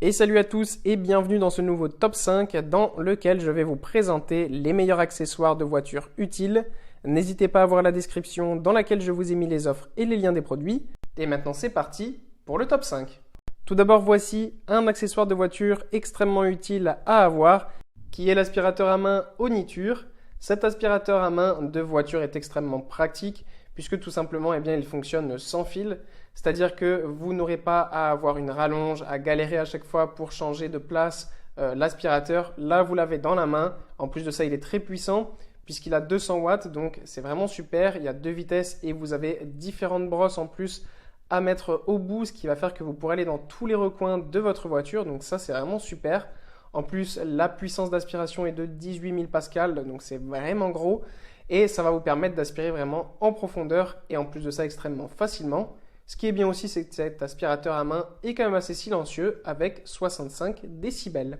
Et salut à tous et bienvenue dans ce nouveau top 5 dans lequel je vais vous présenter les meilleurs accessoires de voitures utiles. N'hésitez pas à voir la description dans laquelle je vous ai mis les offres et les liens des produits. Et maintenant c'est parti pour le top 5. Tout d'abord voici un accessoire de voiture extrêmement utile à avoir qui est l'aspirateur à main Oniture. Cet aspirateur à main de voiture est extrêmement pratique puisque tout simplement il fonctionne sans fil. C'est-à-dire que vous n'aurez pas à avoir une rallonge, à galérer à chaque fois pour changer de place l'aspirateur. Là, vous l'avez dans la main. En plus de ça, il est très puissant puisqu'il a 200 watts. Donc, c'est vraiment super. Il y a 2 vitesses et vous avez différentes brosses en plus à mettre au bout, ce qui va faire que vous pourrez aller dans tous les recoins de votre voiture. Donc ça, c'est vraiment super. En plus, la puissance d'aspiration est de 18 000 pascal. Donc, c'est vraiment gros. Et ça va vous permettre d'aspirer vraiment en profondeur et en plus de ça, extrêmement facilement. Ce qui est bien aussi, c'est que cet aspirateur à main est quand même assez silencieux avec 65 décibels.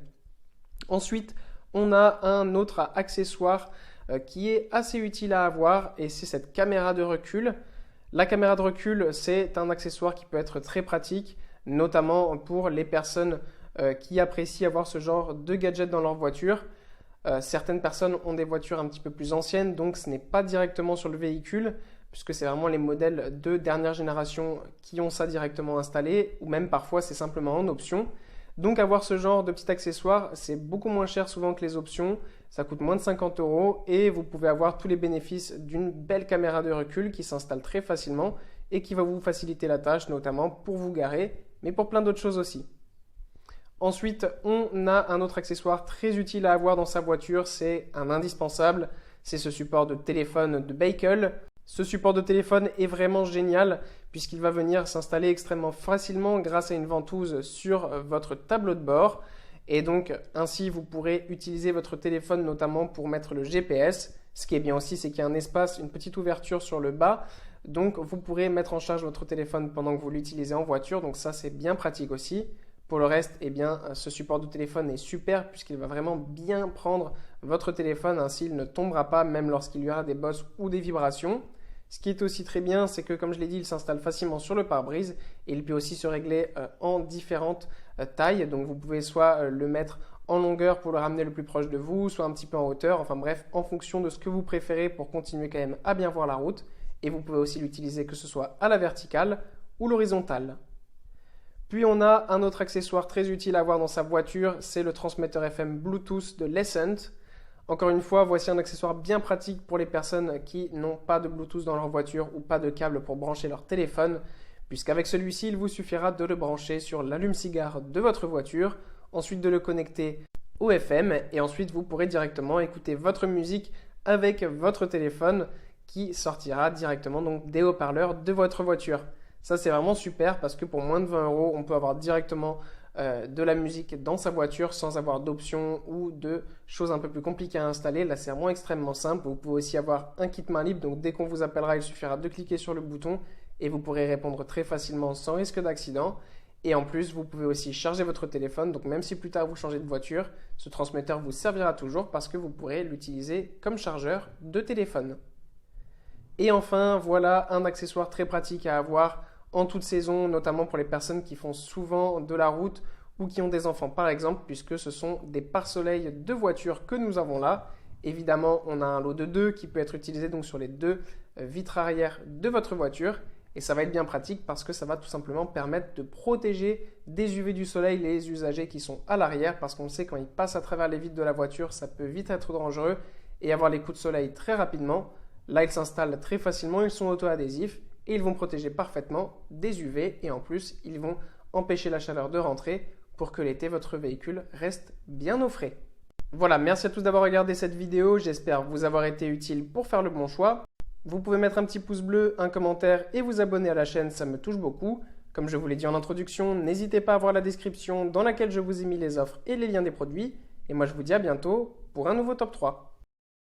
Ensuite, on a un autre accessoire qui est assez utile à avoir et c'est cette caméra de recul. La caméra de recul, c'est un accessoire qui peut être très pratique, notamment pour les personnes qui apprécient avoir ce genre de gadget dans leur voiture. Certaines personnes ont des voitures un petit peu plus anciennes, donc ce n'est pas directement sur le véhicule, puisque c'est vraiment les modèles de dernière génération qui ont ça directement installé, ou même parfois c'est simplement en option. Donc avoir ce genre de petit accessoire, c'est beaucoup moins cher souvent que les options, ça coûte moins de 50 € et vous pouvez avoir tous les bénéfices d'une belle caméra de recul qui s'installe très facilement et qui va vous faciliter la tâche, notamment pour vous garer, mais pour plein d'autres choses aussi. Ensuite, on a un autre accessoire très utile à avoir dans sa voiture, c'est un indispensable, c'est ce support de téléphone de Bakel. Ce support de téléphone est vraiment génial puisqu'il va venir s'installer extrêmement facilement grâce à une ventouse sur votre tableau de bord. Et donc ainsi vous pourrez utiliser votre téléphone notamment pour mettre le GPS. Ce qui est bien aussi, c'est qu'il y a un espace, une petite ouverture sur le bas. Donc vous pourrez mettre en charge votre téléphone pendant que vous l'utilisez en voiture. Donc ça c'est bien pratique aussi. Pour le reste, ce support de téléphone est super puisqu'il va vraiment bien prendre votre téléphone. Ainsi il ne tombera pas même lorsqu'il y aura des bosses ou des vibrations. Ce qui est aussi très bien, c'est que comme je l'ai dit, il s'installe facilement sur le pare-brise et il peut aussi se régler en différentes tailles. Donc vous pouvez soit le mettre en longueur pour le ramener le plus proche de vous, soit un petit peu en hauteur. Enfin bref, en fonction de ce que vous préférez pour continuer quand même à bien voir la route. Et vous pouvez aussi l'utiliser que ce soit à la verticale ou l'horizontale. Puis on a un autre accessoire très utile à avoir dans sa voiture, c'est le transmetteur FM Bluetooth de Lescent. Encore une fois, voici un accessoire bien pratique pour les personnes qui n'ont pas de Bluetooth dans leur voiture ou pas de câble pour brancher leur téléphone, puisqu'avec celui-ci, il vous suffira de le brancher sur l'allume-cigare de votre voiture, ensuite de le connecter au FM et ensuite vous pourrez directement écouter votre musique avec votre téléphone qui sortira directement donc des haut-parleurs de votre voiture. Ça, c'est vraiment super parce que pour moins de 20 €, on peut avoir directement de la musique dans sa voiture sans avoir d'options ou de choses un peu plus compliquées à installer. Là, c'est vraiment extrêmement simple. Vous pouvez aussi avoir un kit main libre. Donc, dès qu'on vous appellera, il suffira de cliquer sur le bouton et vous pourrez répondre très facilement sans risque d'accident. Et en plus, vous pouvez aussi charger votre téléphone. Donc, même si plus tard vous changez de voiture, ce transmetteur vous servira toujours parce que vous pourrez l'utiliser comme chargeur de téléphone. Et enfin, voilà un accessoire très pratique à avoir en toute saison, notamment pour les personnes qui font souvent de la route ou qui ont des enfants par exemple, puisque ce sont des pare-soleil de voiture que nous avons là. Évidemment, on a un lot de 2 qui peut être utilisé donc sur les 2 vitres arrière de votre voiture. Et ça va être bien pratique parce que ça va tout simplement permettre de protéger des UV du soleil les usagers qui sont à l'arrière, parce qu'on sait quand ils passent à travers les vitres de la voiture, ça peut vite être dangereux et avoir les coups de soleil très rapidement. Là, ils s'installent très facilement, ils sont auto-adhésifs et ils vont protéger parfaitement des UV et en plus, ils vont empêcher la chaleur de rentrer pour que l'été, votre véhicule reste bien au frais. Voilà, merci à tous d'avoir regardé cette vidéo, j'espère vous avoir été utile pour faire le bon choix. Vous pouvez mettre un petit pouce bleu, un commentaire et vous abonner à la chaîne, ça me touche beaucoup. Comme je vous l'ai dit en introduction, n'hésitez pas à voir la description dans laquelle je vous ai mis les offres et les liens des produits. Et moi, je vous dis à bientôt pour un nouveau top 3.